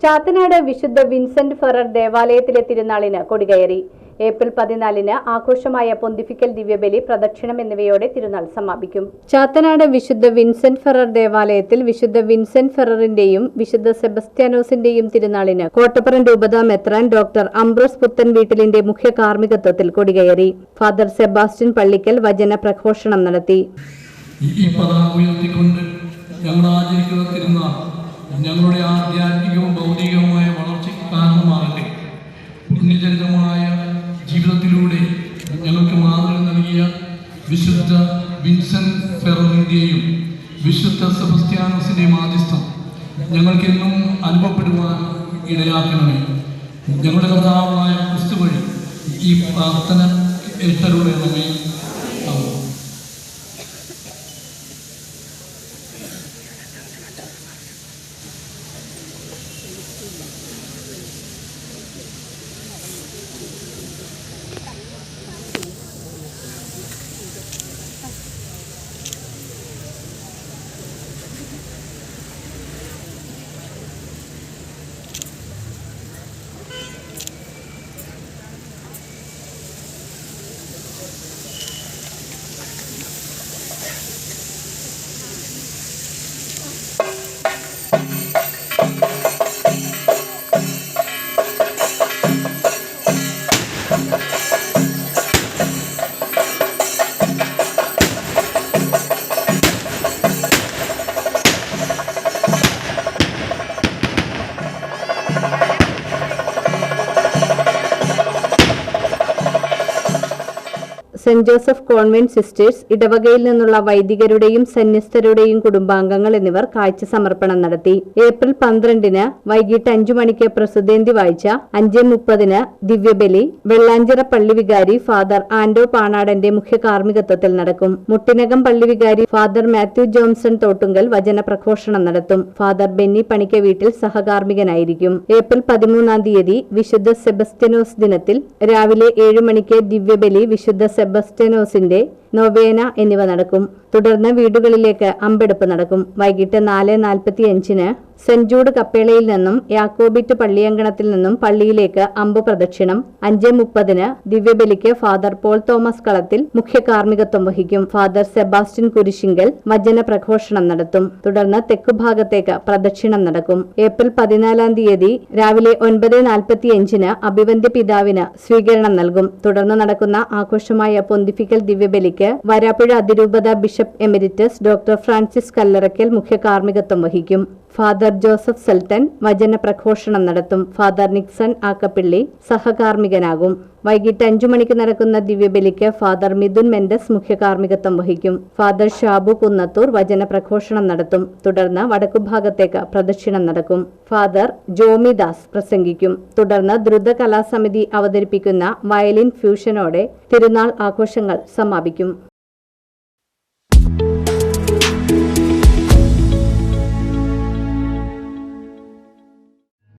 ചാത്തനാട് വിശുദ്ധ Vincent Ferrer ദേവാലയത്തിലെ തിരുനാളിന് കൊടികയറി. ഏപ്രിൽ 14-ന് ആഘോഷമായ പൊന്തിഫിക്കൽ ദിവ്യബലി, പ്രദക്ഷിണം എന്നിവയോടെ തിരുനാൾ സമാപിക്കും. ചാത്തനാട് വിശുദ്ധ വിൻസെന്റ് ഫെറർ ദേവാലയത്തിൽ വിശുദ്ധ വിൻസെന്റ് ഫെററിന്റെയും വിശുദ്ധ സെബസ്ത്യാനോസിന്റെയും തിരുനാളിന് കോട്ടപ്പുറം രൂപതാ മെത്രാൻ ഡോക്ടർ അംബ്രോസ് പുത്തൻ വീട്ടിലിന്റെ മുഖ്യ കാർമ്മികത്വത്തിൽ കൊടികയറി. ഫാദർ സെബാസ്റ്റ്യൻ പള്ളിക്കൽ വചന പ്രഘോഷണം നടത്തി. ഞങ്ങളുടെ ആധ്യാത്മികവും ഭൗതികവുമായ വളർച്ചയ്ക്ക് കാരണമാകട്ടെ. പുണ്യചരിതമായ ജീവിതത്തിലൂടെ ഞങ്ങൾക്ക് മാതൃക നൽകിയ വിശുദ്ധ വിൻസെന്റ് ഫെററിന്റെയും വിശുദ്ധ സെബസ്ത്യാനോസിന്റെയും ആദിസ്ഥം ഞങ്ങൾക്കെന്നും അനുഭവപ്പെടുവാൻ ഇടയാക്കണമേ. ഞങ്ങളുടെ കർത്താവായ ക്രിസ്തു വഴി ഈ പ്രാർത്ഥന ഏറ്റരുളണമേ. സെന്റ് ജോസഫ് കോൺവെന്റ് സിസ്റ്റേഴ്സ്, ഇടവകയിൽ നിന്നുള്ള വൈദികരുടെയും സന്യസ്തരുടെയും കുടുംബാംഗങ്ങൾ എന്നിവർ കാഴ്ച സമർപ്പണം നടത്തി. ഏപ്രിൽ 12-ന് വൈകിട്ട് 5 മണിക്ക് പ്രസുതേന്തി വായിച്ച 5:30-ന് ദിവ്യബലി വെള്ളാഞ്ചിറ പള്ളി വികാരി ഫാദർ ആൻഡോ പാണാടന്റെ മുഖ്യ കാർമ്മികത്വത്തിൽ നടക്കും. മുട്ടിനകം പള്ളി വികാരി ഫാദർ മാത്യു ജോൺസൺ തോട്ടുങ്കൽ വചന പ്രഘോഷണം നടത്തും. ഫാദർ ബെന്നി പണിക്ക വീട്ടിൽ സഹകാർമ്മികനായിരിക്കും. ഏപ്രിൽ 13-ന് വിശുദ്ധ സെബസ്ത്യാനോസ് ദിനത്തിൽ രാവിലെ 7 മണിക്ക് ദിവ്യബലി, വിശുദ്ധ സെബസ്ത്യാനോസിന്റെ നൊവേന എന്നിവ നടക്കും. തുടർന്ന് വീടുകളിലേക്ക് അമ്പെടുപ്പ് നടക്കും. വൈകിട്ട് 4:45-ന് സെന്റ് ജൂഡ് കപ്പേളയിൽ നിന്നും യാക്കോബിറ്റ് പള്ളിയങ്കണത്തിൽ നിന്നും പള്ളിയിലേക്ക് അമ്പ് പ്രദക്ഷിണം. 5:30-ന് ദിവ്യബലിക്ക് ഫാദർ പോൾ തോമസ് കളത്തിൽ മുഖ്യ കാർമ്മികത്വം വഹിക്കും. ഫാദർ സെബാസ്റ്റ്യൻ കുരിശിങ്കൽ വചന പ്രഘോഷണം നടത്തും. തുടർന്ന് തെക്കുഭാഗത്തേക്ക് പ്രദക്ഷിണം നടക്കും. ഏപ്രിൽ 14-ന് രാവിലെ 9:45-ന് അഭിവന്ദ്യ പിതാവിന് സ്വീകരണം നൽകും. തുടർന്ന് നടക്കുന്ന ആഘോഷമായ പൊന്തിഫിക്കൽ ദിവ്യബലിക്ക് വരാപ്പുഴ അതിരൂപത bishop emeritus doctor Francis Kallarakkal മുഖ്യ കാർമ്മികത്വം വഹിക്കും. ഫാദർ ജോസഫ് സെൽട്ടൻ വചന പ്രഘോഷണം നടത്തും. ഫാദർ നിക്സൺ ആക്കപ്പിള്ളി സഹകാർമ്മികനാകും. വൈകിട്ട് 5 മണിക്ക് നടക്കുന്ന ദിവ്യബലിക്ക് ഫാദർ മിഥുൻ മെൻഡസ് മുഖ്യ കാർമ്മികത്വം വഹിക്കും. ഫാദർ ഷാബു കുന്നത്തൂർ വചന പ്രഘോഷണം നടത്തും. തുടർന്ന് വടക്കുഭാഗത്തേക്ക് പ്രദക്ഷിണം നടക്കും. ഫാദർ ജോമിദാസ് പ്രസംഗിക്കും. തുടർന്ന് ദ്രുത കലാസമിതി അവതരിപ്പിക്കുന്ന വയലിൻ ഫ്യൂഷനോടെ തിരുനാൾ ആഘോഷങ്ങൾ സമാപിക്കും.